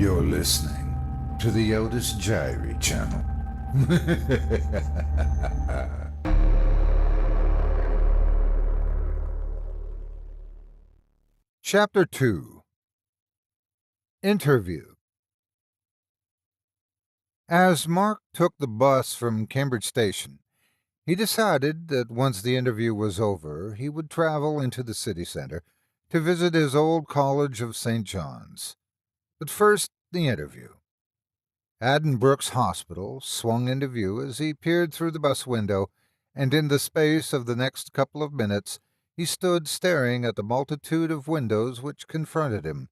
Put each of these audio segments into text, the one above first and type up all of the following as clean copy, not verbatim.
You're listening to the Otis Jiry channel. Chapter 2. Interview. As Mark took the bus from Cambridge Station, he decided that once the interview was over, he would travel into the city center to visit his old college of St. John's. But first, the interview. Addenbrooke's Hospital swung into view as he peered through the bus window, and in the space of the next couple of minutes he stood staring at the multitude of windows which confronted him.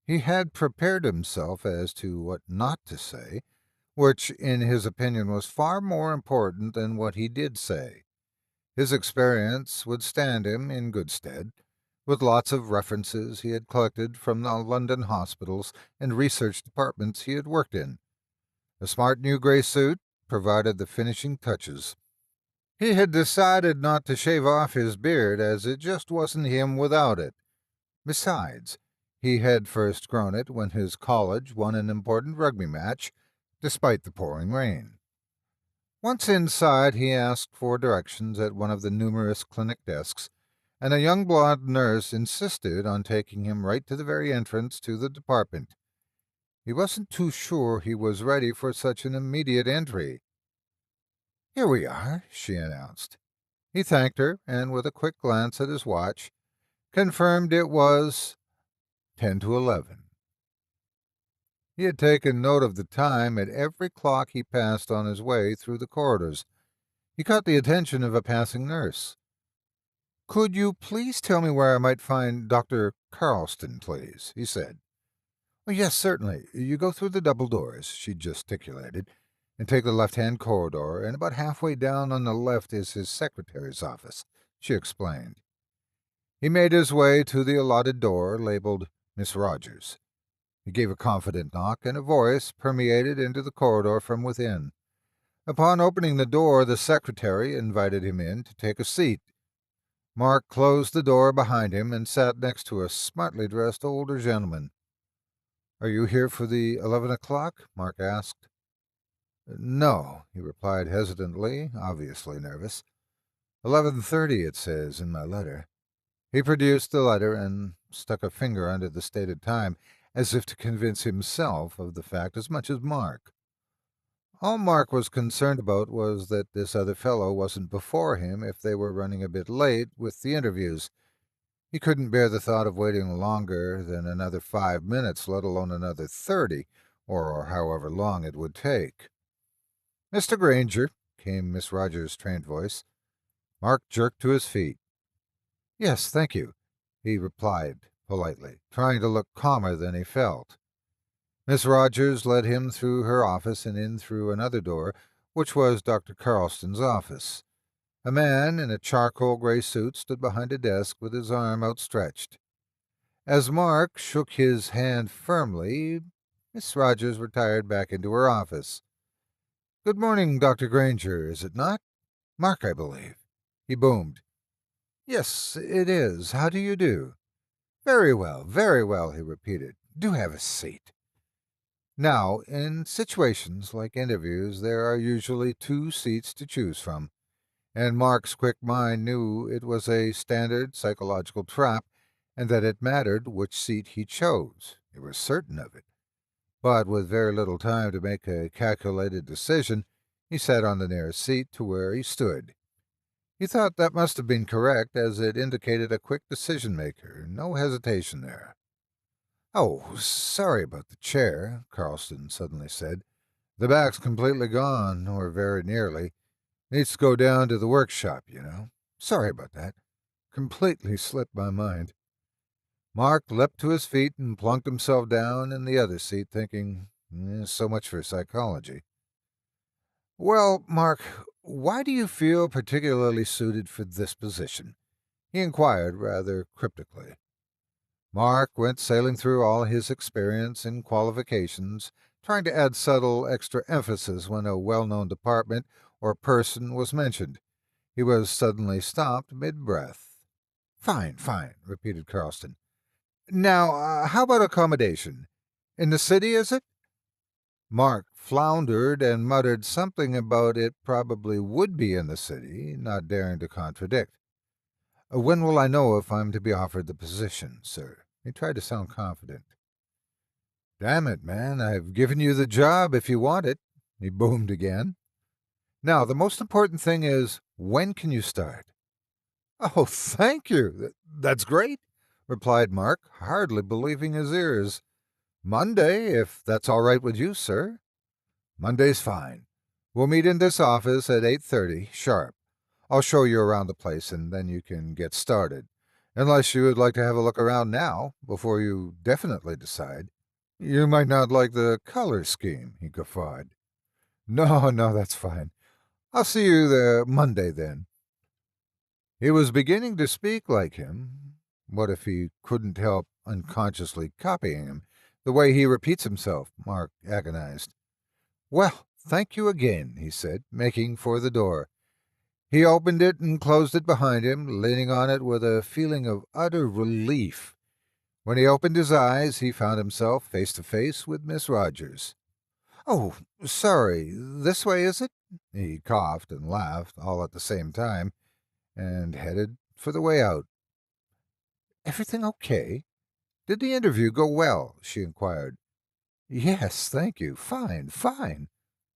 He had prepared himself as to what not to say, which, in his opinion, was far more important than what he did say. His experience would stand him in good stead, with lots of references he had collected from the London hospitals and research departments he had worked in. A smart new gray suit provided the finishing touches. He had decided not to shave off his beard, as it just wasn't him without it. Besides, he had first grown it when his college won an important rugby match, despite the pouring rain. Once inside, he asked for directions at one of the numerous clinic desks, and a young blonde nurse insisted on taking him right to the very entrance to the department. He wasn't too sure he was ready for such an immediate entry. "Here we are," she announced. He thanked her, and with a quick glance at his watch, confirmed it was 10 to 11. He had taken note of the time at every clock he passed on his way through the corridors. He caught the attention of a passing nurse. "Could you please tell me where I might find Dr. Carlston, please?" he said. "Oh, yes, certainly. You go through the double doors," she gesticulated, "and take the left-hand corridor, and about halfway down on the left is his secretary's office," she explained. He made his way to the allotted door, labeled Miss Rogers. He gave a confident knock, and a voice permeated into the corridor from within. Upon opening the door, the secretary invited him in to take a seat. Mark closed the door behind him and sat next to a smartly dressed older gentleman. "Are you here for the 11 o'clock?" Mark asked. "No," he replied hesitantly, obviously nervous. 11:30, it says in my letter." He produced the letter and stuck a finger under the stated time, as if to convince himself of the fact as much as Mark. All Mark was concerned about was that this other fellow wasn't before him if they were running a bit late with the interviews. He couldn't bear the thought of waiting longer than another 5 minutes, let alone another 30, or however long it would take. "Mr. Granger," came Miss Rogers' trained voice. Mark jerked to his feet. "Yes, thank you," he replied politely, trying to look calmer than he felt. Miss Rogers led him through her office and in through another door, which was Dr. Carlston's office. A man in a charcoal gray suit stood behind a desk with his arm outstretched. As Mark shook his hand firmly, Miss Rogers retired back into her office. "Good morning, Dr. Granger, is it not? Mark, I believe," he boomed. "Yes, it is. How do you do?" Very well," he repeated. "Do have a seat." Now, in situations like interviews, there are usually 2 seats to choose from, and Mark's quick mind knew it was a standard psychological trap, and that it mattered which seat he chose. He was certain of it. But with very little time to make a calculated decision, he sat on the nearest seat to where he stood. He thought that must have been correct, as it indicated a quick decision-maker, no hesitation there. "Oh, sorry about the chair," Carlston suddenly said. "The back's completely gone, or very nearly. Needs to go down to the workshop, you know. Sorry about that. Completely slipped my mind." Mark leapt to his feet and plunked himself down in the other seat, thinking, so much for psychology. "Well, Mark, why do you feel particularly suited for this position?" he inquired rather cryptically. Mark went sailing through all his experience and qualifications, trying to add subtle extra emphasis when a well-known department or person was mentioned. He was suddenly stopped mid-breath. Fine," repeated Carlston. "Now, how about accommodation? In the city, is it? Mark floundered and muttered something about it probably would be in the city, not daring to contradict. When will I know if I'm to be offered the position, sir? He tried to sound confident. Damn it, man, I've given you the job if you want it, he boomed again. Now, the most important thing is, when can you start? Oh, thank you. That's great, replied Mark, hardly believing his ears. Monday, if that's all right with you, sir. Monday's fine. We'll meet in this office at 8:30, sharp. I'll show you around the place, and then you can get started. Unless you would like to have a look around now, before you definitely decide. You might not like the color scheme, he guffawed. No, that's fine. I'll see you the Monday, then. He was beginning to speak like him. What if he couldn't help unconsciously copying him? The way he repeats himself, Mark agonized. Well, thank you again, he said, making for the door. He opened it and closed it behind him, leaning on it with a feeling of utter relief. When he opened his eyes, he found himself face to face with Miss Rogers. Oh, sorry, this way, is it? He coughed and laughed, all at the same time, and headed for the way out. Everything okay? Did the interview go well? She inquired. Yes, thank you. Fine.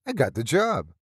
I got the job.